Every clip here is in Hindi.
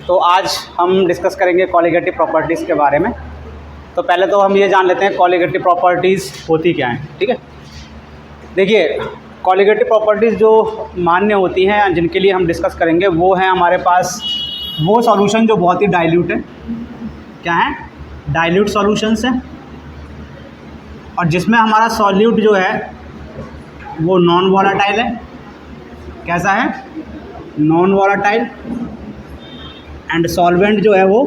तो आज हम डिस्कस करेंगे कॉलिगेटिव प्रॉपर्टीज़ के बारे में। तो पहले तो हम ये जान लेते हैं कॉलिगेटिव प्रॉपर्टीज़ होती क्या हैं। ठीक है, देखिए कॉलिगेटिव प्रॉपर्टीज़ जो मान्य होती हैं, जिनके लिए हम डिस्कस करेंगे, वो हैं हमारे पास वो सॉल्यूशन जो बहुत ही डाइल्यूट है। क्या है? डाइल्यूट सॉल्यूशंस हैं, और जिसमें हमारा सॉल्यूट जो है वो नॉन वॉलेटाइल है। कैसा है? Non volatile. एंड सॉल्वेंट जो है वो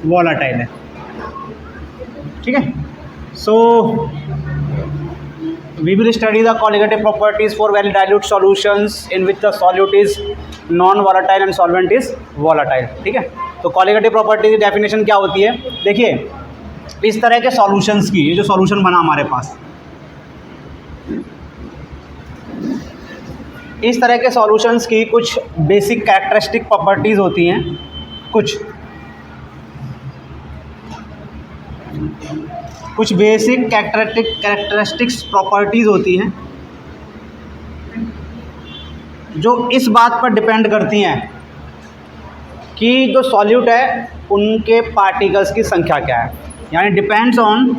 वॉलेटाइल है। ठीक है, so we will study the colligative properties for very dilute solutions in which the solute is non volatile and solvent is volatile. ठीक है, तो कॉलिगेटिव प्रॉपर्टी की डेफिनेशन क्या होती है? देखिए, इस तरह के सॉल्यूशंस की, ये जो सॉल्यूशन बना हमारे पास, इस तरह के सॉल्यूशंस की कुछ बेसिक कैरेक्टरिस्टिक प्रॉपर्टीज़ होती हैं। कुछ बेसिक कैरेक्टरिस्टिक्स प्रॉपर्टीज़ होती हैं जो इस बात पर डिपेंड करती हैं कि जो सॉल्यूट है उनके पार्टिकल्स की संख्या क्या है। यानी depends on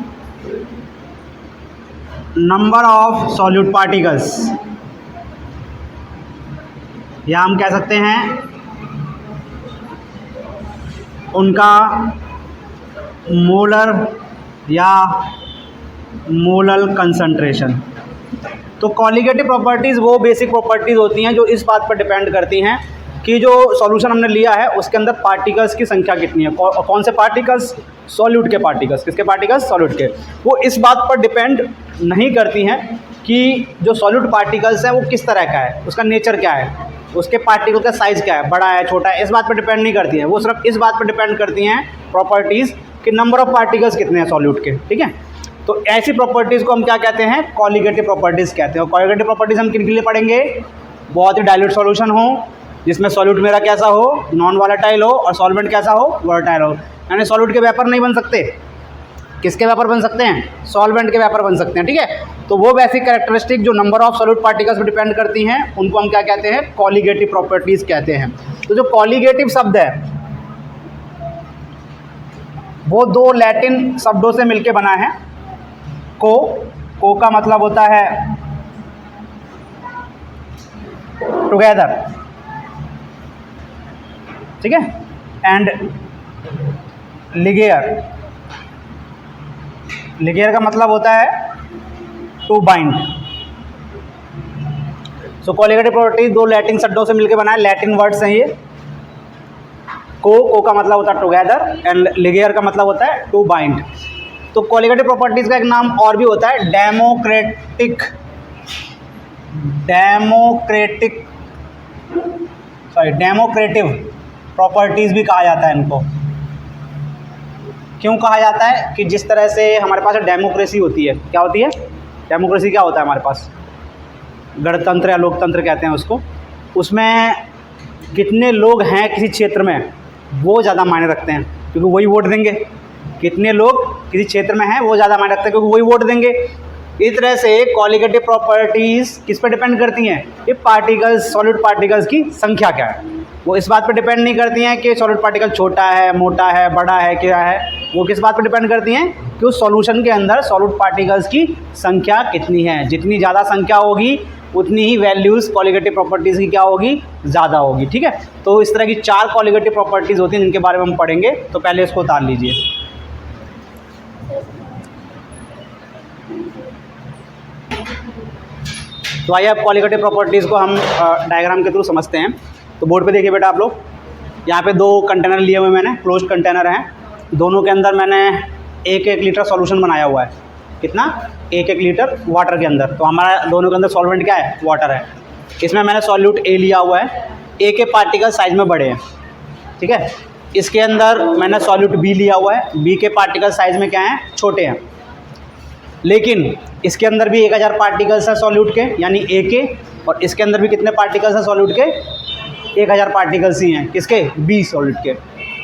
number of solute particles, या हम कह सकते हैं उनका मोलर या मोलल कंसंट्रेशन। तो कॉलिगेटिव प्रॉपर्टीज़ वो बेसिक प्रॉपर्टीज़ होती हैं जो इस बात पर डिपेंड करती हैं कि जो सॉल्यूशन हमने लिया है उसके अंदर पार्टिकल्स की संख्या कितनी है। कौन से पार्टिकल्स? सॉल्यूट के पार्टिकल्स। किसके पार्टिकल्स? सॉल्यूट के। वो इस बात पर डिपेंड नहीं करती हैं कि जो सॉल्यूट पार्टिकल्स है वो किस तरह का है, उसका नेचर क्या है, उसके पार्टिकल का साइज़ क्या है, बड़ा है छोटा है, इस बात पर डिपेंड नहीं करती है। वो सिर्फ इस बात पर डिपेंड करती हैं प्रॉपर्टीज़ कि नंबर ऑफ़ पार्टिकल्स कितने हैं सॉल्यूट के। ठीक है, तो ऐसी प्रॉपर्टीज़ को हम क्या कहते हैं? कॉलिगेटिव प्रॉपर्टीज़ कहते हैं। और कॉलिगेटिव प्रॉपर्टीज़ हम किन के लिए पढ़ेंगे? बहुत ही डाइल्यूट सॉल्यूशन हो, जिसमें सॉल्यूट मेरा कैसा हो? नॉन वॉलेटाइल हो, और सॉल्वेंट कैसा हो? वॉलेटाइल हो। यानी सॉल्यूट के वेपर नहीं बन सकते। किसके वेपर बन सकते हैं? सॉल्वेंट के वेपर बन सकते हैं। ठीक है, तो वो बेसिक कैरेक्टरिस्टिक जो नंबर ऑफ सॉल्यूट पार्टिकल्स पर डिपेंड करती हैं, उनको हम क्या कहते हैं? कॉलिगेटिव प्रॉपर्टीज़ कहते हैं। तो जो कॉलिगेटिव शब्द है वो दो लैटिन शब्दों से मिलके बना है। को का मतलब होता है टुगेदर। ठीक है, एंड लिगेयर का मतलब होता है to bind. So colligative property दो लैटिन शब्दों से मिलकर बना है, लैटिन वर्ड्स हैं ये। को का मतलब होता है टुगेदर, एंड लिगेयर का मतलब होता है टू बाइंड। तो कॉलिगेटिव प्रॉपर्टीज़ का एक नाम और भी होता है डेमोक्रेटिव प्रॉपर्टीज़ भी कहा जाता है इनको। क्यों कहा जाता है? कि जिस तरह से हमारे पास डेमोक्रेसी होती है, क्या होती है? डेमोक्रेसी क्या होता है हमारे पास? गणतंत्र या लोकतंत्र कहते हैं उसको। उसमें कितने लोग हैं किसी क्षेत्र में वो ज़्यादा मायने रखते हैं, क्योंकि वही वोट देंगे। कितने लोग किसी क्षेत्र में हैं वो ज़्यादा मायने रखते हैं, क्योंकि वही वोट देंगे। इस तरह से कॉलिगेटिव प्रॉपर्टीज़ किस पर डिपेंड करती हैं? ये पार्टिकल्स, सॉलिड पार्टिकल्स की संख्या क्या है। वो इस बात पर डिपेंड नहीं करती हैं कि सॉलिड पार्टिकल छोटा है, मोटा है, बड़ा है, क्या है। वो किस बात पर डिपेंड करती हैं? कि उस सॉल्यूशन के अंदर सॉलिड पार्टिकल्स की संख्या कितनी है। जितनी ज़्यादा संख्या होगी उतनी ही वैल्यूज़ कॉलिगेटिव प्रॉपर्टीज़ की क्या होगी? ज़्यादा होगी। ठीक है, तो इस तरह की 4 कॉलिगेटिव प्रॉपर्टीज़ होती हैं जिनके बारे में हम पढ़ेंगे। तो पहले इसको उतार लीजिए। तो आइए अब कॉलिगेटिव प्रॉपर्टीज़ को हम डायग्राम के थ्रू समझते हैं। तो बोर्ड पे देखिए बेटा आप लोग, यहाँ पे 2 कंटेनर लिए हुए मैंने, क्लोज्ड कंटेनर हैं। दोनों के अंदर मैंने 1-1 लीटर सॉल्यूशन बनाया हुआ है। कितना? 1-1 लीटर वाटर के अंदर। तो हमारा दोनों के अंदर सॉल्वेंट क्या है? वाटर है। इसमें मैंने सॉल्यूट ए लिया हुआ है। ए के पार्टिकल साइज़ में बड़े हैं। ठीक है, इसके अंदर मैंने सॉल्यूट बी लिया हुआ है। बी के पार्टिकल साइज़ में क्या हैं? छोटे हैं। लेकिन इसके अंदर भी 1000 पार्टिकल्स हैं सॉल्यूट के, यानी ए के, और इसके अंदर भी कितने पार्टिकल्स हैं सॉल्यूट के? 1000 पार्टिकल्स ही हैं। किसके? बी सॉल्यूट के।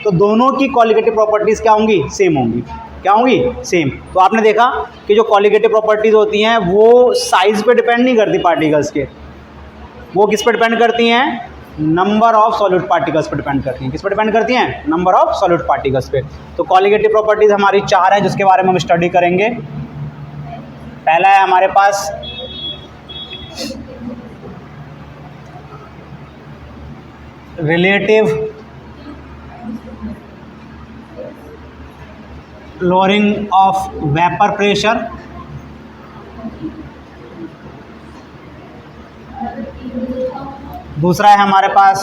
तो दोनों की कॉलिगेटिव प्रॉपर्टीज़ क्या होंगी? सेम होंगी। क्या होंगी? सेम। तो आपने देखा कि जो कॉलिगेटिव प्रॉपर्टीज़ होती हैं वो साइज़ पे डिपेंड नहीं करती पार्टिकल्स के। वो किस पे डिपेंड करती हैं? नंबर ऑफ सॉल्यूट पार्टिकल्स पर डिपेंड करती हैं। किस पर डिपेंड करती हैं? नंबर ऑफ सॉल्यूट पार्टिकल्स पे। तो कॉलिगेटिव प्रॉपर्टीज़ हमारी 4 है जिसके बारे में हम स्टडी करेंगे। पहला है हमारे पास relative lowering of vapour pressure, दूसरा है हमारे पास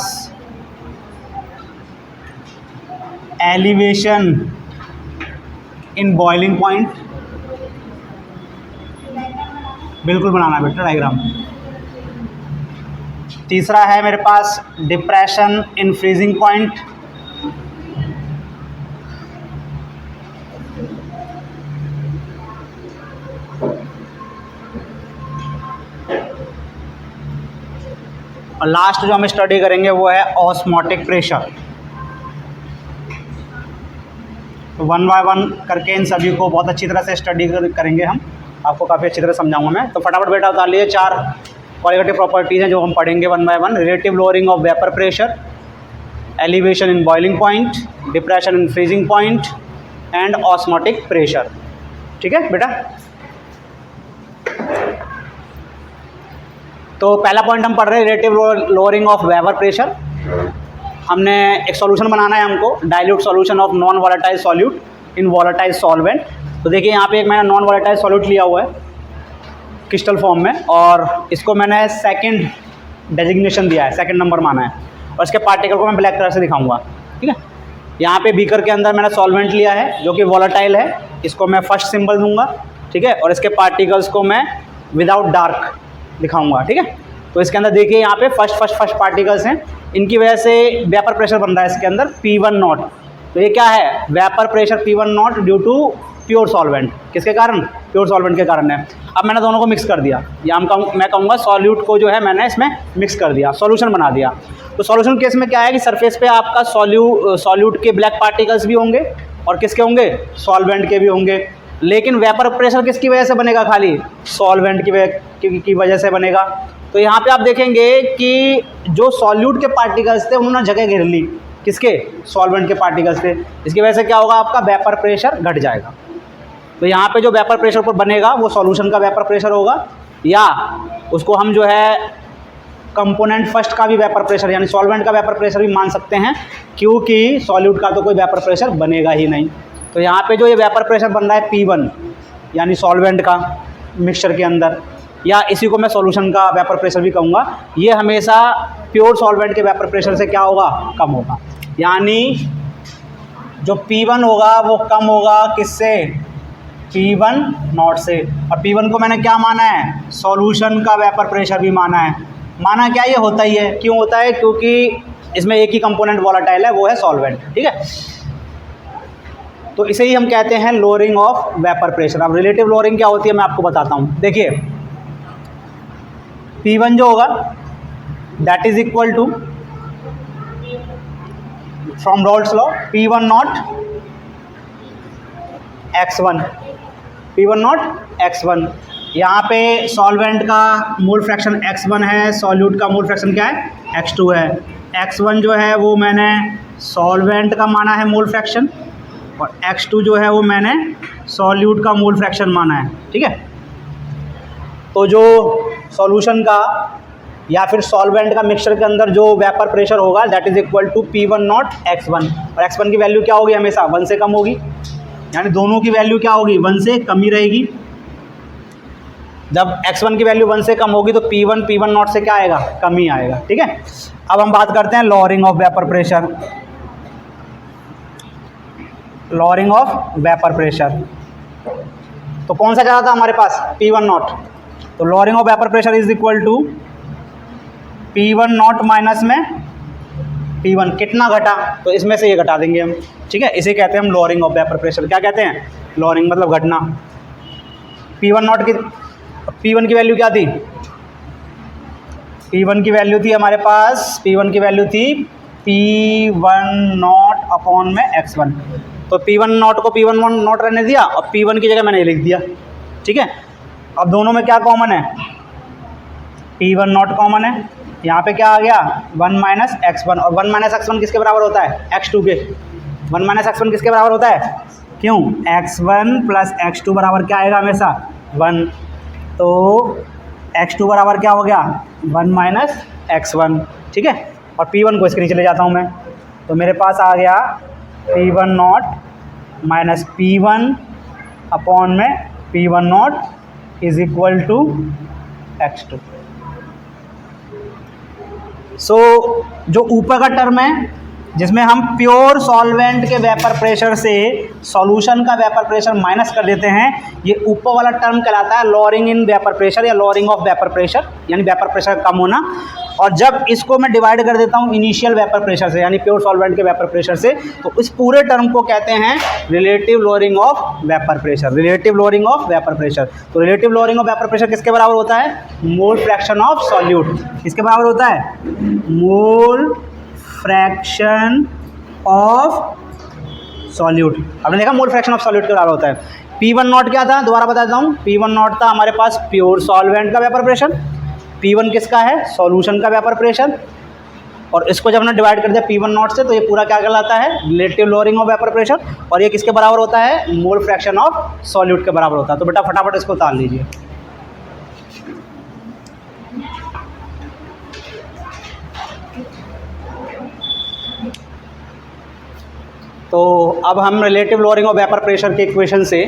एलिवेशन इन बॉइलिंग पॉइंट, बिल्कुल बनाना बेटा डायग्राम। तीसरा है मेरे पास डिप्रेशन इन फ्रीजिंग पॉइंट, और लास्ट जो हम स्टडी करेंगे वो है ऑस्मोटिक प्रेशर। तो 1 बाय 1 करके इन सभी को बहुत अच्छी तरह से स्टडी करेंगे हम, आपको काफ़ी अच्छी तरह समझाऊंगा मैं। तो फटाफट बेटा उतार लिए 4 क्वालिटेटिव प्रॉपर्टीज़ हैं जो हम पढ़ेंगे 1 by 1। Relative lowering of vapour pressure, elevation in boiling point, depression in freezing point and osmotic pressure. ठीक है बेटा। तो पहला पॉइंट हम पढ़ रहे हैं relative lowering of vapour pressure. हमने एक सॉल्यूशन बनाना है हमको, dilute solution of non volatile solute in volatile solvent. तो देखिए यहाँ पे एक मैंने नॉन वॉलेटाइल सॉल्यूट लिया हुआ है क्रिस्टल फॉर्म में, और इसको मैंने सेकंड डेजिग्नेशन दिया है, सेकंड नंबर माना है, और इसके पार्टिकल को मैं ब्लैक कलर से दिखाऊंगा। ठीक है। यहाँ पे बीकर के अंदर मैंने सॉल्वेंट लिया है जो कि वॉलेटाइल है, इसको मैं फर्स्ट सिंबल दूंगा। ठीक है। और इसके पार्टिकल्स को मैं विदाउट डार्क दिखाऊंगा। ठीक है। तो इसके अंदर देखिए यहाँ पे फर्स्ट पार्टिकल्स हैं, इनकी वजह से वेपर प्रेशर बन रहा है इसके अंदर P1 नॉट। तो ये क्या है? Vapour pressure P1 nought due to pure solvent. किसके कारण? प्योर सॉल्वेंट के कारण है। अब मैंने दोनों को मिक्स कर दिया, या मैं कहूँगा सॉल्यूट को जो है मैंने इसमें मिक्स कर दिया, सॉल्यूशन बना दिया। तो सॉल्यूशन केस में क्या है कि सरफेस पे आपका सॉल्यूट के ब्लैक पार्टिकल्स भी होंगे और किसके होंगे? सॉल्वेंट के भी होंगे। लेकिन वेपर प्रेशर किसकी वजह से बनेगा? खाली सॉल्वेंट की वजह से बनेगा। तो यहाँ पे आप देखेंगे कि जो सॉल्यूट के पार्टिकल्स थे उन्होंने जगह घेर ली, किसके? सॉल्वेंट के पार्टिकल्स थे। इसकी वजह से क्या होगा? आपका वेपर प्रेशर घट जाएगा। तो यहाँ पे जो वेपर प्रेशर पर बनेगा वो सॉल्यूशन का वेपर प्रेशर होगा, या उसको हम जो है कंपोनेंट फर्स्ट का भी वेपर प्रेशर यानी सॉल्वेंट का वेपर प्रेशर भी मान सकते हैं, क्योंकि सॉल्यूट का तो कोई वेपर प्रेशर बनेगा ही नहीं। तो यहाँ पे जो ये वेपर प्रेशर बन रहा है P1 यानी सॉल्वेंट का मिक्सचर के अंदर, या इसी को मैं सॉल्यूशन का वेपर प्रेशर भी कहूँगा, ये हमेशा प्योर सॉल्वेंट के वेपर प्रेशर से क्या होगा? कम होगा। यानी जो P1 होगा वो कम होगा किससे? P1 नॉट से। और P1 को मैंने क्या माना है? सॉल्यूशन का वेपर प्रेशर भी माना है। माना क्या? ये होता ही है। क्यों होता है? क्योंकि इसमें एक ही कंपोनेंट वॉलेटाइल है, वो है सॉल्वेंट। ठीक है। तो इसे ही हम कहते हैं लोअरिंग ऑफ वेपर प्रेशर। अब रिलेटिव लोअरिंग क्या होती है मैं आपको बताता हूँ। देखिए P1 जो होगा that is equal to from Raoult's law P1 nought x1, P1 nought x1। यहाँ पे सॉल्वेंट का मोल फ्रैक्शन x1 है, सॉल्यूट का मोल फ्रैक्शन क्या है? x2 है। x1 जो है वो मैंने सॉल्वेंट का माना है मोल फ्रैक्शन, और x2 जो है वो मैंने सॉल्यूट का मोल फ्रैक्शन माना है। ठीक है। तो जो सॉल्यूशन का या फिर सॉल्वेंट का मिक्सचर के अंदर जो वेपर प्रेशर होगा that is equal to P1 nought x1, और x1 की वैल्यू क्या होगी? हमेशा 1 से कम होगी, यानी दोनों की वैल्यू क्या होगी? 1 से कम ही रहेगी। जब x1 की वैल्यू 1 से कम होगी तो P1 नॉट से क्या आएगा? कम ही आएगा। ठीक है। अब हम बात करते हैं lowering of vapour pressure. Lowering of vapour pressure तो कौन सा ज़्यादा था हमारे पास? P1 nought. तो lowering of vapour pressure is equal to P1 nought minus में P1 कितना घटा? तो इसमें से ये घटा देंगे हम। ठीक है। इसे कहते हैं हम लोअरिंग ऑफ वेपर प्रेशर। क्या कहते हैं? लोअरिंग मतलब घटना। P1 नॉट की वैल्यू क्या थी? P1 की वैल्यू थी हमारे पास, P1 की वैल्यू थी P1 नॉट अपॉन में x1। तो P1 नॉट को P1 नॉट रहने दिया और P1 की जगह मैंने लिख दिया। ठीक है। अब दोनों में क्या कॉमन है? P1 नॉट कॉमन है, यहाँ पे क्या आ गया 1 माइनस x1, और 1 माइनस x1 किसके बराबर होता है x2 के। 1 माइनस x1 किसके बराबर होता है, क्यों, x1 प्लस x2 बराबर क्या आएगा हमेशा 1, तो x2 बराबर क्या हो गया 1 माइनस x1, ठीक है। और P1 को इसके नीचे ले जाता हूँ मैं, तो मेरे पास आ गया P1 nought minus P1 upon में P1 nought is equal to x2। So जो ऊपर का टर्म है जिसमें हम प्योर सॉल्वेंट के वेपर प्रेशर से सॉल्यूशन का वेपर प्रेशर माइनस कर देते हैं, ये ऊपर वाला टर्म कहलाता है लॉरिंग इन वेपर प्रेशर या लॉरिंग ऑफ वेपर प्रेशर, यानी वेपर प्रेशर कम होना। और जब इसको मैं डिवाइड कर देता हूँ इनिशियल वेपर प्रेशर से, यानी प्योर सॉल्वेंट के वेपर प्रेशर से, तो इस पूरे टर्म को कहते हैं relative lowering of vapour pressure, relative lowering of vapour pressure. तो relative lowering of vapour pressure किसके बराबर होता है, मोल फ्रैक्शन ऑफ सॉल्यूट। किसके बराबर होता है, मोल फ्रैक्शन ऑफ सॉल्यूट। आपने देखा मोल फ्रैक्शन ऑफ सॉल्यूट के बराबर होता है। P1 नॉट क्या था, दोबारा बताता हूँ, P1 नॉट था हमारे पास प्योर सॉल्वेंट का वेपर प्रेशर, P1 किसका है, सॉल्यूशन का वेपर प्रेशर। और इसको जब हमने डिवाइड कर दिया P1 नॉट से, तो ये पूरा क्या कहलाता है, relative lowering of vapour pressure, और ये किसके बराबर होता है, मोल फ्रैक्शन ऑफ सॉल्यूट के बराबर होता है। तो बेटा फटाफट इसको उतार लीजिए। तो अब हम relative lowering of vapour pressure के इक्वेशन से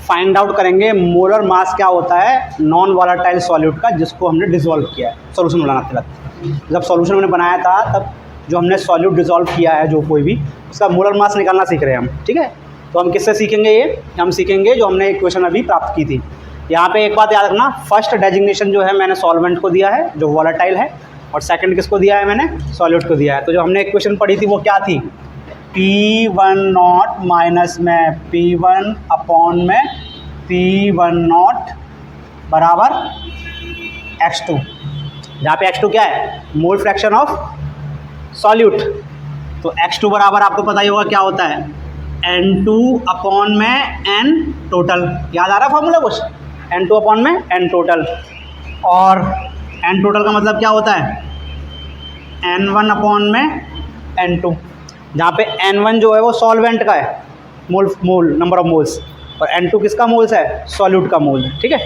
फाइंड आउट करेंगे मोलर मास क्या होता है नॉन वॉलेटाइल सॉल्यूट का, जिसको हमने डिसॉल्व किया है सॉल्यूशन बनाते वक्त। जब सॉल्यूशन हमने बनाया था तब जो हमने सॉल्यूट डिसॉल्व किया है जो कोई भी, उसका मोलर मास निकालना सीख रहे हैं हम, ठीक है। तो हम किससे सीखेंगे, ये हम सीखेंगे जो हमने इक्वेशन अभी प्राप्त की थी। यहाँ पे एक बात याद रखना, फर्स्ट डेजिग्नेशन जो है मैंने सॉल्वेंट को दिया है जो वॉलेटाइल है, और सेकंड किसको दिया है, मैंने सॉल्यूट को दिया है। तो जो हमने इक्वेशन पढ़ी थी वो क्या थी, P1 नॉट माइनस में P1 अपॉन में P1 नॉट बराबर x2, जहाँ पे x2 क्या है, मोल फ्रैक्शन ऑफ सॉल्यूट। तो x2 बराबर आपको पता ही होगा क्या होता है, N2 अपॉन में N टोटल। याद आ रहा है फॉर्मूला कुछ, N2 अपॉन में N टोटल, और N टोटल का मतलब क्या होता है, N1 अपॉन में N2, जहाँ पे N1 जो है वो सॉल्वेंट का है, मोल नंबर ऑफ मोल्स, और N2 किसका मोल्स है, सॉल्यूट का मोल, ठीक है।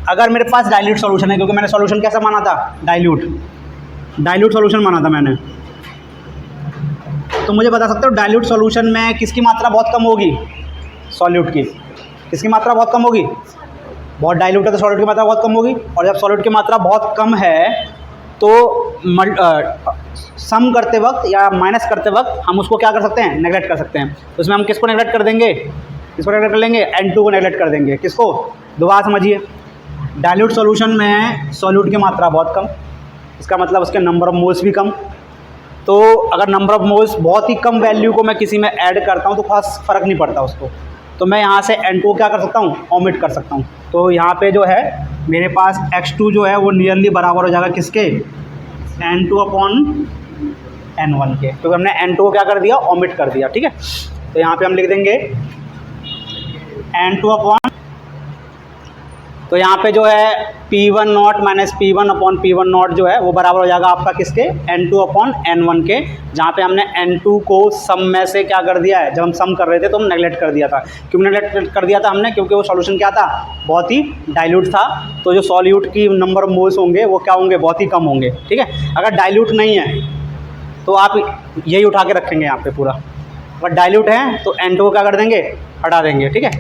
अगर मेरे पास डाइल्यूट सॉल्यूशन है, क्योंकि मैंने सॉल्यूशन कैसा माना था, डाइल्यूट सॉल्यूशन माना था मैंने, तो मुझे बता सकते हो डाइल्यूट सॉल्यूशन में किसकी मात्रा बहुत कम होगी, सॉल्यूट की। किसकी मात्रा बहुत कम होगी, बहुत डाइल्यूट है तो सॉल्यूट की मात्रा बहुत कम होगी। और जब सॉल्यूट की मात्रा बहुत कम है तो सम करते वक्त या माइनस करते वक्त हम उसको क्या कर सकते हैं, नेगलेक्ट कर सकते हैं। तो इसमें हम किसको नेगलेक्ट कर देंगे, किसको नेगलेक्ट कर लेंगे, N2 को नेगलेक्ट कर देंगे। किसको, दोबारा समझिए, डाइल्यूट सॉल्यूशन में सॉल्यूट की मात्रा बहुत कम, इसका मतलब उसके नंबर ऑफ मोल्स भी कम। तो अगर नंबर ऑफ मोल्स बहुत ही कम वैल्यू को मैं किसी में ऐड करता हूँ तो खास फ़र्क नहीं पड़ता उसको, तो मैं यहाँ से N2 को क्या कर सकता हूँ, ओमिट कर सकता हूँ। तो यहाँ पे जो है मेरे पास x2 जो है वो नियरली बराबर हो जाएगा किसके, N2 अपॉन N1 के, क्योंकि हमने N2 को क्या कर दिया, ओमिट कर दिया, ठीक है। तो यहाँ पे हम लिख देंगे N2 अपॉन, तो यहाँ पे जो है P1 nought minus P1 upon P1 not जो है वो बराबर हो जाएगा आपका किसके, N2 अपॉन N1 के, जहाँ पे हमने N2 को सम में से क्या कर दिया है, जब हम सम कर रहे थे तो हम नेगलेक्ट कर दिया था। क्यों नेगलेक्ट कर दिया था हमने, क्योंकि वो सॉल्यूशन क्या था, बहुत ही डाइल्यूट था। तो जो सॉल्यूट की नंबर ऑफ मोल्स होंगे वो क्या होंगे, बहुत ही कम होंगे, ठीक है। अगर डाइल्यूट नहीं है तो आप यही उठा के रखेंगे यहाँ पे पूरा, अगर डाइल्यूट है तो N2 को क्या कर देंगे, हटा देंगे, ठीक है।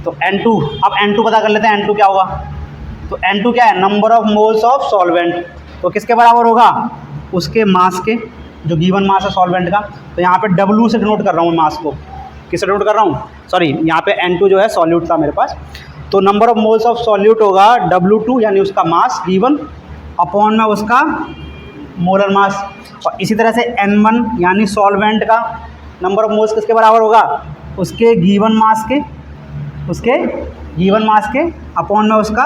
तो N2, अब N2 पता कर लेते हैं N2 क्या होगा। तो N2 क्या है, number of moles of solvent, तो किसके बराबर होगा, उसके मास के, जो गिवन मास है सॉल्वेंट का। तो यहाँ पे W से डिनोट कर रहा हूँ मास को, किससे डिनोट कर रहा हूँ, सॉरी यहाँ पे N2 जो है सॉल्यूट था मेरे पास, तो number of moles of solute होगा W2 यानी उसका मास गिवन अपॉन में उसका मोलर मास। और इसी तरह से N1 यानी सॉल्वेंट का नंबर ऑफ मोल्स किसके बराबर होगा, उसके गिवन मास के, उसके गिवन मास के अपॉन में उसका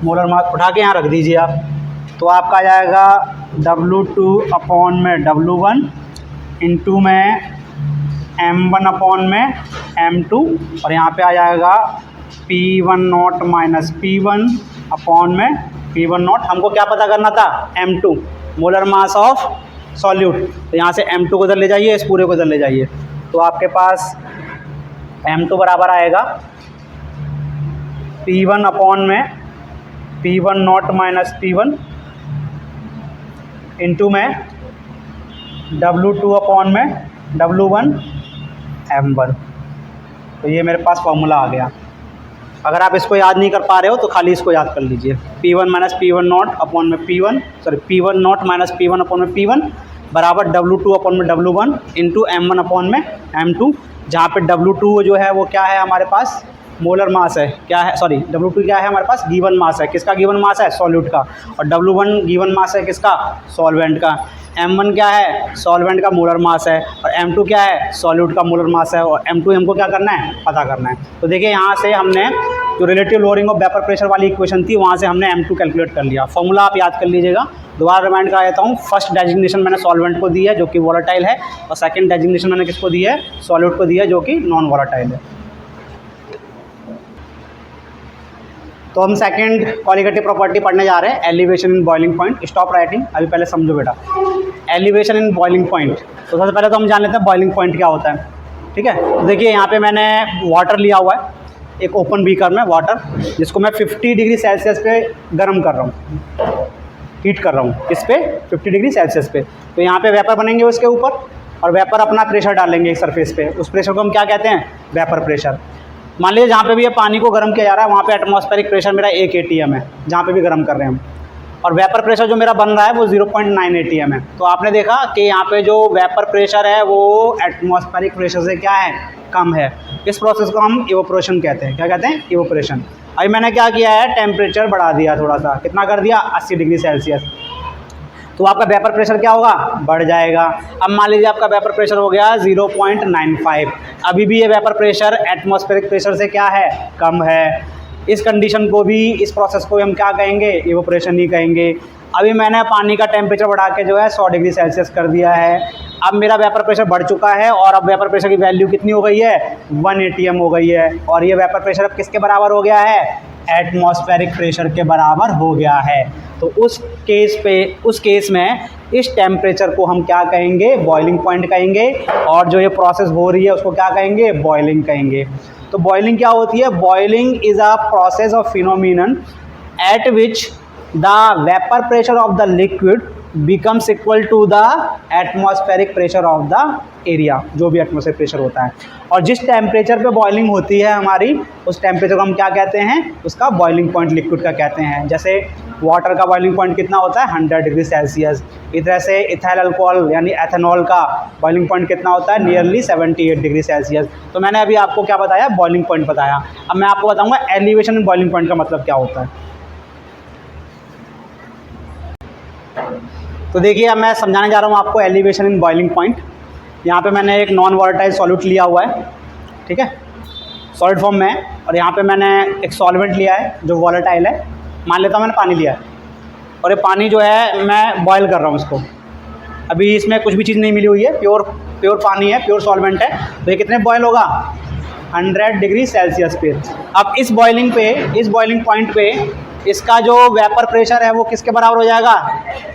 मोलर मास। उठा के यहाँ रख दीजिए आप, तो आपका आ जाएगा W2 अपॉन में W1 इंटू में M1 अपॉन में M2, और यहाँ पे आ जाएगा P1 nought minus P1 upon में P1 नॉट, हमको क्या पता करना था, M2 molar mass of solute. तो यहाँ से M2 को उधर ले जाइए, इस पूरे को उधर ले जाइए, तो आपके पास M2 बराबर आएगा P1 अपॉन में P1 nought minus P1 into में W2 अपॉन में W1 M1। तो ये मेरे पास फॉर्मूला आ गया। अगर आप इसको याद नहीं कर पा रहे हो तो खाली इसको याद कर लीजिए, P1 minus P1 not upon में P1 nought minus P1 upon में P1 बराबर W2 अपॉन में W1 इंटू M1 अपॉन में M2, जहाँ पे W2 जो है वो क्या है हमारे पास, मोलर मास है, क्या है, सॉरी W2 क्या है हमारे पास, गिवन मास है। किसका गिवन मास है, सॉल्यूट का। और W1 गिवन मास है किसका, सॉल्वेंट का। M1 क्या है, सॉल्वेंट का मोलर मास है, और M2 क्या है, सॉल्यूट का मोलर मास है, और M2 हमको क्या करना है, पता करना है। तो देखिए यहाँ से हमने जो relative lowering of vapour pressure वाली इक्वेशन थी वहाँ से हमने M2 कैलकुलेट कर लिया। फॉर्मूला आप याद कर लीजिएगा, दोबारा रिमाइंड करा देता हूँ। फर्स्ट डेजिग्नेशन मैंने सॉल्वेंट को दी है जो कि वॉलेटाइल है, और सेकंड डेजिग्नेशन मैंने किसको दी है, सॉल्यूट को दी है जो कि नॉन वॉलेटाइल है। तो हम सेकंड क्वालिटेटिव प्रॉपर्टी पढ़ने जा रहे हैं, elevation in boiling point. Stop writing, अभी पहले समझो बेटा। एलिवेशन इन बॉइलिंग पॉइंट, तो सबसे पहले तो हम जान लेते हैं बॉइलिंग पॉइंट क्या होता है, ठीक है। तो देखिए यहाँ पे मैंने वाटर लिया हुआ है, एक ओपन बीकर में वाटर, जिसको मैं 50 डिग्री सेल्सियस पे गर्म कर रहा हूँ, हीट कर रहा हूँ। किस पे, 50 डिग्री सेल्सियस पे। तो यहाँ पे वेपर बनेंगे उसके ऊपर, और वेपर अपना प्रेशर डालेंगे एक सरफेस पे। उस प्रेशर को हम क्या कहते हैं, वेपर प्रेशर। मान लीजिए जहाँ पे भी ये पानी को गर्म किया जा रहा है वहाँ पे एटमॉस्फेरिक प्रेशर मेरा 1 ATM है, जहाँ पे भी गर्म कर रहे हैं हम, और वेपर प्रेशर जो मेरा बन रहा है वो 0.9 ATM है। तो आपने देखा कि यहाँ पे जो वेपर प्रेशर है वो एटमॉस्फेरिक प्रेशर से क्या है, कम है। इस प्रोसेस को हम इवोपोरेशन कहते हैं। क्या कहते हैं, इवोपोरेशन। अभी मैंने क्या किया है, टेम्परेचर बढ़ा दिया थोड़ा सा, कितना कर दिया, 80 डिग्री सेल्सियस। तो आपका वेपर प्रेशर क्या होगा, बढ़ जाएगा। अब मान लीजिए आपका वेपर प्रेशर हो गया 0.95, अभी भी ये वेपर प्रेशर एटमॉस्फेरिक प्रेशर से क्या है, कम है। इस कंडीशन को भी, इस प्रोसेस को हम क्या कहेंगे, इवोपोरेशन ही कहेंगे। अभी मैंने पानी का टेम्परेचर बढ़ा के जो है 100 डिग्री सेल्सियस कर दिया है। अब मेरा वेपर प्रेशर बढ़ चुका है, और अब वेपर प्रेशर की वैल्यू कितनी हो गई है, 1 ATM हो गई है। और ये वेपर प्रेशर अब किसके बराबर हो गया है, एटमॉस्फेरिक प्रेशर के बराबर हो गया है। तो उस केस में इस टेम्परेचर को हम क्या कहेंगे, बॉइलिंग पॉइंट कहेंगे, और जो ये प्रोसेस हो रही है उसको क्या कहेंगे, बॉइलिंग कहेंगे। तो बॉइलिंग क्या होती है, boiling is a process of phenomenon at which the vapour pressure of the liquid becomes equal to the atmospheric pressure of the area, जो भी एटमॉस्फेरिक प्रेशर होता है। और जिस टेम्परेचर पे बॉइलिंग होती है हमारी, उस टेम्परेचर को हम क्या कहते हैं, उसका बॉइलिंग पॉइंट लिक्विड का कहते हैं। जैसे वाटर का बॉइलिंग पॉइंट कितना होता है, 100 डिग्री सेल्सियस। इस तरह से इथाइल अल्कोहल यानी एथेनॉल का बॉइलिंग पॉइंट कितना होता है, नियरली 78 डिग्री सेल्सियस। तो मैंने अभी आपको क्या बताया, बॉइलिंग पॉइंट बताया। अब मैं आपको बताऊँगा एलिवेशन इन बॉइलिंग पॉइंट का मतलब क्या होता है। तो देखिए अब मैं समझाने जा रहा हूँ आपको एलिवेशन इन बॉइलिंग पॉइंट। यहाँ पे मैंने एक नॉन वॉलेटाइल सॉल्यूट लिया हुआ है, ठीक है, सॉलिड फॉर्म में, और यहाँ पे मैंने एक सॉल्वेंट लिया है जो वॉलेटाइल है। मान लेता हूँ मैंने पानी लिया है, और ये पानी जो है मैं बॉयल कर रहा हूँ इसको। अभी इसमें कुछ भी चीज़ नहीं मिली हुई है, प्योर पानी है, प्योर सॉल्वेंट है। तो ये कितने बॉयल होगा, 100 डिग्री सेल्सियस पे। अब इस बॉइलिंग पॉइंट पे इसका जो वेपर प्रेशर है वो किसके बराबर हो जाएगा,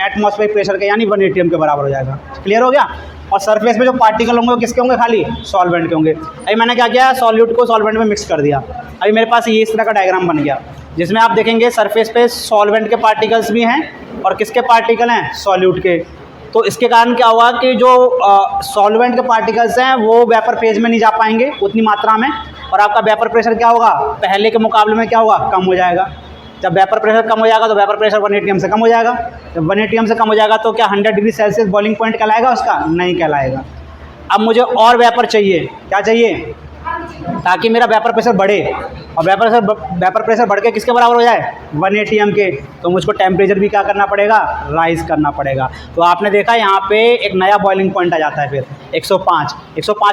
एटमॉस्फेरिक प्रेशर के, यानी 1 ATM के बराबर हो जाएगा। क्लियर हो गया। और सरफेस पे जो पार्टिकल होंगे वो किसके होंगे, खाली सॉल्वेंट के होंगे। अभी मैंने क्या किया, सॉल्यूट को सॉल्वेंट में मिक्स कर दिया। अभी मेरे पास ये इस तरह का डायग्राम बन गया, जिसमें आप देखेंगे सरफेस पे सॉल्वेंट के पार्टिकल्स भी हैं, और किसके पार्टिकल हैं, सॉल्यूट के। तो इसके कारण क्या हुआ कि जो सॉल्वेंट के पार्टिकल्स हैं वो वेपर फेज में नहीं जा पाएंगे उतनी मात्रा में, और आपका वेपर प्रेशर क्या होगा, पहले के मुकाबले में क्या होगा, कम हो जाएगा। जब वेपर प्रेशर कम हो जाएगा तो वेपर प्रेशर 1 ATM से कम हो जाएगा। जब 1 ATM से कम हो जाएगा तो क्या 100 डिग्री सेल्सियस बॉइलिंग पॉइंट कहलाएगा उसका, नहीं कहलाएगा। अब मुझे और वेपर चाहिए, क्या चाहिए, ताकि मेरा वेपर प्रेशर बढ़े, और वेपर प्रेशर बढ़ के किसके बराबर हो जाए, 1 ATM के। तो मुझको टेम्परेचर भी क्या करना पड़ेगा, राइज करना पड़ेगा। तो आपने देखा यहाँ पे एक नया बॉइलिंग पॉइंट आ जाता है फिर 105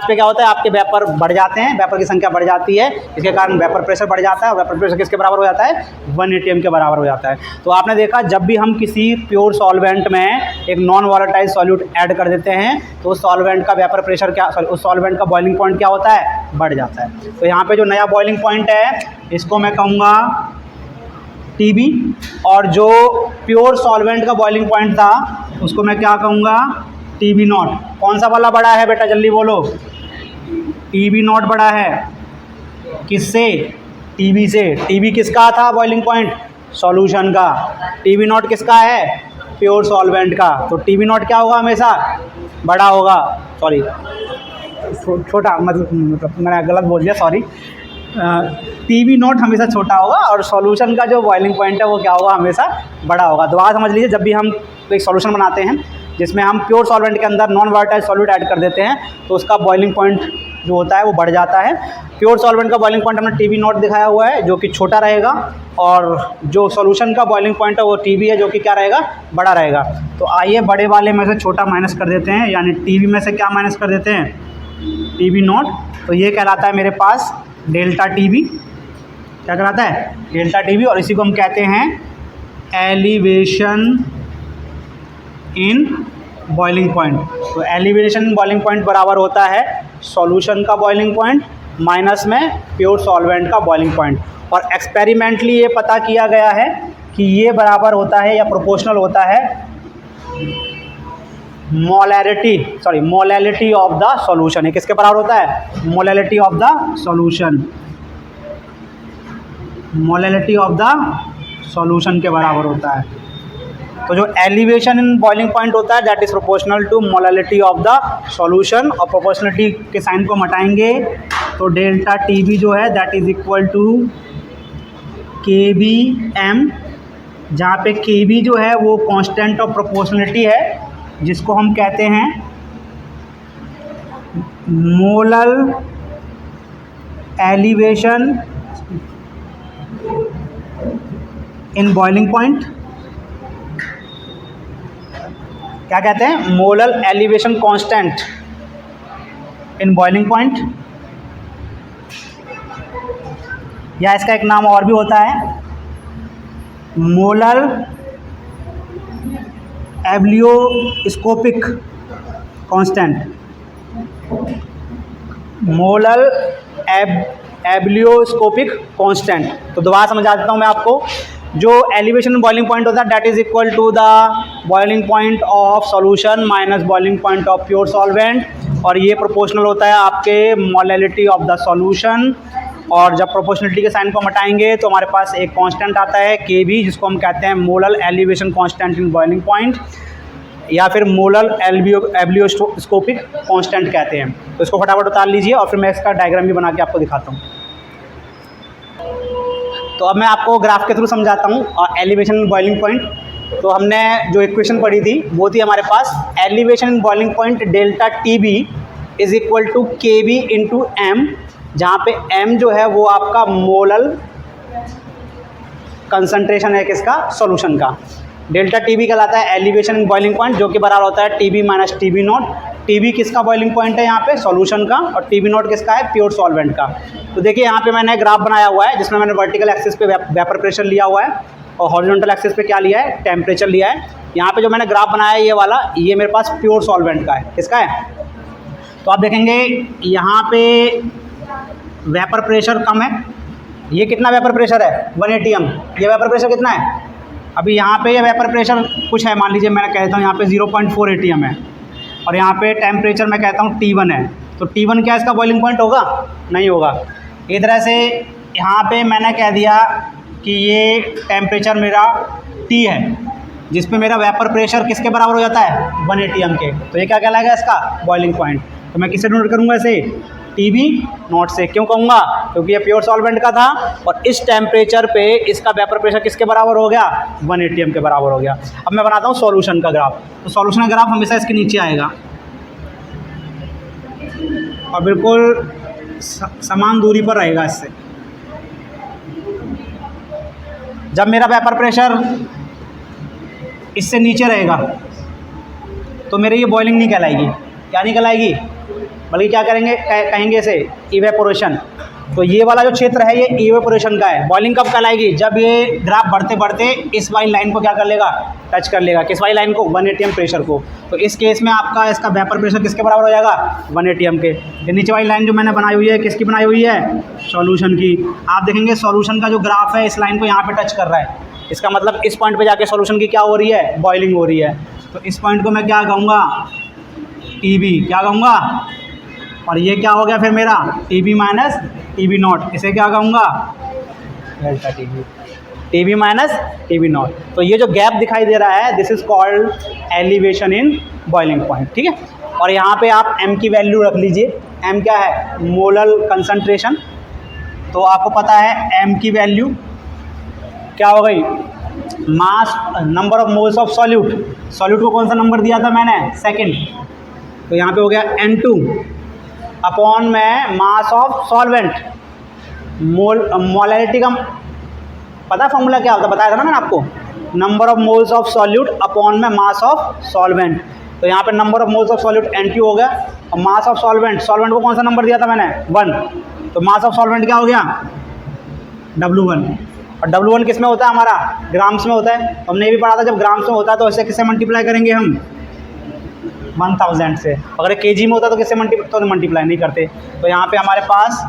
पे क्या होता है, आपके वेपर बढ़ जाते हैं, वेपर की संख्या बढ़ जाती है, इसके कारण वेपर प्रेशर बढ़ जाता है, और वेपर प्रेशर किसके बराबर हो जाता है, 1 ATM के बराबर हो जाता है। तो आपने देखा जब भी हम किसी प्योर सॉल्वेंट में एक नॉन वॉलेटाइल सॉल्यूट ऐड कर देते हैं तो उस सॉल्वेंट का वेपर प्रेशर क्या, उस सॉल्वेंट का बॉइलिंग पॉइंट क्या होता है, बढ़ जाता है। तो यहाँ पे जो नया बॉइलिंग पॉइंट है इसको मैं कहूँगा TB, और जो प्योर सॉल्वेंट का बॉइलिंग पॉइंट था उसको मैं क्या कहूँगा, TB नॉट। कौन सा वाला बड़ा है बेटा, जल्दी बोलो। TB नॉट बड़ा है किससे, TB से। TB किसका था बॉइलिंग पॉइंट, सॉल्यूशन का। TB नॉट किसका है, प्योर सॉल्वेंट का। तो TB नॉट क्या होगा, हमेशा बड़ा होगा, सॉरी छोटा, मतलब मैंने गलत बोल दिया, सॉरी। TB नॉट हमेशा छोटा होगा और सॉल्यूशन का जो बॉइलिंग पॉइंट है वो क्या होगा, हमेशा बड़ा होगा। तो आज समझ लीजिए, जब भी हम एक सॉल्यूशन बनाते हैं जिसमें हम प्योर सॉल्वेंट के अंदर नॉन वोलेटाइल सॉल्यूट ऐड कर देते हैं तो उसका बॉइलिंग पॉइंट जो होता है वो बढ़ जाता है। प्योर सॉल्वेंट का बॉइलिंग पॉइंट हमने TB नॉट दिखाया हुआ है जो कि छोटा रहेगा, और जो सॉल्यूशन का बॉइलिंग पॉइंट है वो TB है जो कि क्या रहेगा, बड़ा रहेगा। तो आइए बड़े वाले में से छोटा माइनस कर देते हैं, यानी TB में से क्या माइनस कर देते हैं, TB नॉट। तो ये कहलाता है मेरे पास डेल्टा TB। क्या कहलाता है, डेल्टा TB, और इसी को हम कहते हैं एलिवेशन इन बॉइलिंग पॉइंट। तो एलिवेशन इन बॉइलिंग पॉइंट बराबर होता है सॉल्यूशन का बॉइलिंग पॉइंट माइनस में प्योर सॉल्वेंट का बॉइलिंग पॉइंट। और एक्सपेरिमेंटली ये पता किया गया है कि ये बराबर होता है या प्रोपोर्शनल होता है मोलैलिटी ऑफ द सॉल्यूशन। ये किसके बराबर होता है, molality of the solution, molality of the solution के बराबर होता है। तो जो एलिवेशन इन बॉइलिंग पॉइंट होता है that is proportional to molality of the solution, और प्रोपोर्शनलिटी के साइन को हटाएंगे तो डेल्टा TB जो है that is equal to KBM, जहाँ पे KB जो है वो कांस्टेंट ऑफ प्रोपोर्शनलिटी है जिसको हम कहते हैं molal elevation in boiling point. क्या कहते हैं, molal elevation constant in boiling point, या इसका एक नाम और भी होता है molal ebullioscopic constant, molal ebullioscopic constant. तो दोबारा समझा देता हूँ मैं आपको। जो एलिवेशन बॉइलिंग पॉइंट होता है that is equal to the boiling point of solution minus boiling point of pure solvent, और ये प्रोपोर्शनल होता है आपके मोलैलिटी ऑफ द सॉल्यूशन। और जब प्रोपोर्शनलिटी के साइन को हटाएंगे तो हमारे पास एक कांस्टेंट आता है KB, जिसको हम कहते हैं molal elevation constant in boiling point, या फिर मोलल एब्लियोस्कोपिक कांस्टेंट कहते हैं। तो इसको फटाफट उतार लीजिए और फिर मैं इसका डायग्राम भी बना के आपको दिखाता हूँ। तो अब मैं आपको ग्राफ के थ्रू समझाता हूँ एलिवेशन इन बॉइलिंग पॉइंट। तो हमने जो इक्वेशन पढ़ी थी वो थी हमारे पास elevation in boiling point delta TB is equal to KB into M, जहाँ पे M जो है वो आपका मोलल कंसंट्रेशन है किसका, सॉल्यूशन का। डेल्टा TB कहलाता है एलिवेशन इन बॉइलिंग पॉइंट जो कि बराबर होता है TB minus TB not. TB किसका बॉइलिंग पॉइंट है यहाँ पे, सॉल्यूशन का, और TB नॉट किसका है, प्योर सॉल्वेंट का। तो देखिए यहाँ पे मैंने ग्राफ बनाया हुआ है जिसमें मैंने वर्टिकल एक्सिस पे वेपर प्रेशर लिया हुआ है और हॉरिजॉन्टल एक्सिस पे क्या लिया है, टेम्परेचर लिया है। यहाँ पे जो मैंने ग्राफ बनाया है ये वाला, ये मेरे पास प्योर सॉल्वेंट का है। किसका है, तो आप देखेंगे यहाँ पे वेपर प्रेशर कम है। ये कितना वेपर प्रेशर है, 1 atm। ये वेपर प्रेशर कितना है, अभी यहाँ पे ये वेपर प्रेशर कुछ है, मान लीजिए मैं कहता हूँ यहाँ पे 0.4 atm है, और यहाँ पे टेम्परेचर मैं कहता हूँ T1 है। तो T1 क्या इसका बॉइलिंग पॉइंट होगा, नहीं होगा। इस तरह से यहाँ पे मैंने कह दिया कि ये टेम्परेचर मेरा T है जिस पे मेरा वेपर प्रेशर किसके बराबर हो जाता है, 1 atm के। तो ये क्या कहलाएगा, इसका बॉइलिंग पॉइंट। तो मैं किससे नोट करूँगा इसे, TB नॉट से। क्यों कहूँगा, क्योंकि ये प्योर सॉल्वेंट का था और इस टेम्परेचर पे इसका वेपर प्रेशर किसके बराबर हो गया, 1 atm के बराबर हो गया। अब मैं बनाता हूँ सॉल्यूशन का ग्राफ। तो सॉल्यूशन का ग्राफ हमेशा इसके नीचे आएगा और बिल्कुल समान दूरी पर रहेगा इससे। जब मेरा वेपर प्रेशर इससे नीचे रहेगा तो मेरे ये बॉइलिंग नहीं कहलाएगी। क्या नहीं कहलाएगी, बल्कि क्या करेंगे, कहेंगे इसे इवेपोरेशन। तो ये वाला जो क्षेत्र है ये इवेपोरेशन का है। बॉइलिंग कब कहलाएगी? जब ये ग्राफ बढ़ते बढ़ते इस वाली लाइन को क्या कर लेगा? टच कर लेगा। किस वाली लाइन को? 1 atm प्रेशर को। तो इस केस में आपका इसका वेपर प्रेशर किसके बराबर हो जाएगा? 1 atm के। ये नीचे वाली लाइन जो मैंने बनाई हुई है किसकी बनाई हुई है? सॉल्यूशन की। आप देखेंगे सॉल्यूशन का जो ग्राफ है इस लाइन को यहाँ पे टच कर रहा है, इसका मतलब इस पॉइंट पे जाके सॉल्यूशन की क्या हो रही है? बॉइलिंग हो रही है। तो इस पॉइंट को मैं क्या कहूँगा? TB। क्या कहूँगा? और ये क्या हो गया फिर मेरा? TB minus TB not. इसे क्या कहूँगा? Delta TB। TB minus TB not. तो ये जो गैप दिखाई दे रहा है this is called elevation in boiling point, ठीक है। और यहाँ पे आप M की वैल्यू रख लीजिए। M क्या है? Molar concentration. तो आपको पता है M की वैल्यू क्या हो गई? Mass number of moles of solute. Solute को कौन सा नंबर दिया था मैंने? सेकंड। तो यहाँ पे हो गया N2 अपॉन में मास ऑफ सॉल्वेंट। मोलैरिटी का पता है फॉर्मूला क्या होता है? बताया था ना मैंने आपको, number of moles of solute upon में मास ऑफ सॉल्वेंट। तो यहाँ पे number of moles of solute N2 हो गया और मास ऑफ सॉल्वेंट, सॉल्वेंट को कौन सा नंबर दिया था मैंने? 1। तो मास ऑफ सॉल्वेंट क्या हो गया? W1। और W1 किस में होता है हमारा? ग्राम्स में होता है। हमने ये भी पढ़ा था जब ग्राम्स में होता है तो इसे किससे मल्टीप्लाई करेंगे हम? 1000 से। अगर kg में होता तो किससे मल्टीप्लाई नहीं करते। तो यहाँ पे हमारे पास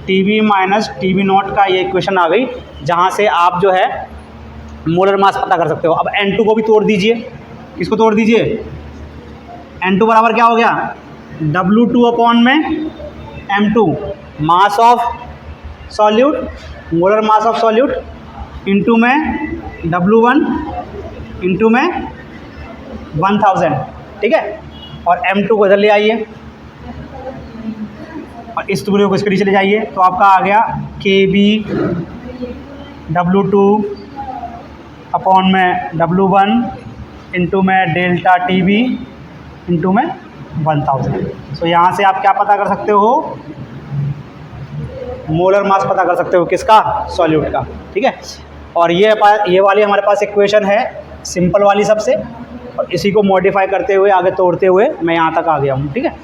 TB माइनस TB नॉट का ये इक्वेशन आ गई, जहाँ से आप जो है मोलर मास पता कर सकते हो। अब N2 को भी तोड़ दीजिए। किसको तोड़ दीजिए? N2 बराबर क्या हो गया? W2 अपॉन में M2 mass of solute, molar mass of solute into में W1 इंटू में 1000, ठीक है। और M2 को इधर ले आइए और इस टुकड़े को इसके नीचे ले जाइए। तो आपका आ गया KB W2 अपॉन में W1 इंटू में डेल्टा TB इंटू में 1000। तो यहाँ से आप क्या पता कर सकते हो? मोलर मास पता कर सकते हो। किसका? सॉल्यूट का, ठीक है। और ये वाली हमारे पास इक्वेशन है सिंपल वाली सबसे, और इसी को मॉडिफाई करते हुए आगे तोड़ते हुए मैं यहाँ तक आ गया हूँ, ठीक है।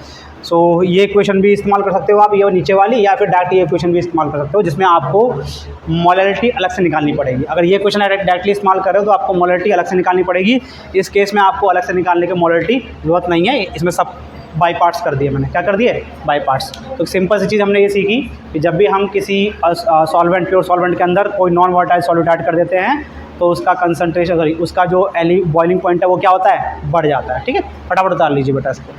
सो ये इक्वेशन भी इस्तेमाल कर सकते हो आप, ये नीचे वाली, या फिर डायरेक्ट ये इक्वेशन भी इस्तेमाल कर सकते हो जिसमें आपको मोलैरिटी अलग से निकालनी पड़ेगी। अगर ये क्वेश्चन डायरेक्टली इस्तेमाल कर रहे हो तो आपको मोलैरिटी अलग से निकालनी पड़ेगी। इस केस में आपको अलग से निकालने की मोलैरिटी जरूरत नहीं है, इसमें सब बाई पार्ट्स कर दिए मैंने। क्या कर दिए? By parts. तो सिंपल सी चीज़ हमने ये सीखी कि जब भी हम किसी सॉल्वेंट, प्योर सॉल्वेंट के अंदर कोई नॉन वोलेटाइल सॉल्यूट ऐड कर देते हैं तो उसका कंसंट्रेशन, सॉरी उसका जो बॉइलिंग पॉइंट है वो क्या होता है? बढ़ जाता है, ठीक है। फटाफट उतार लीजिए बेटा इसको।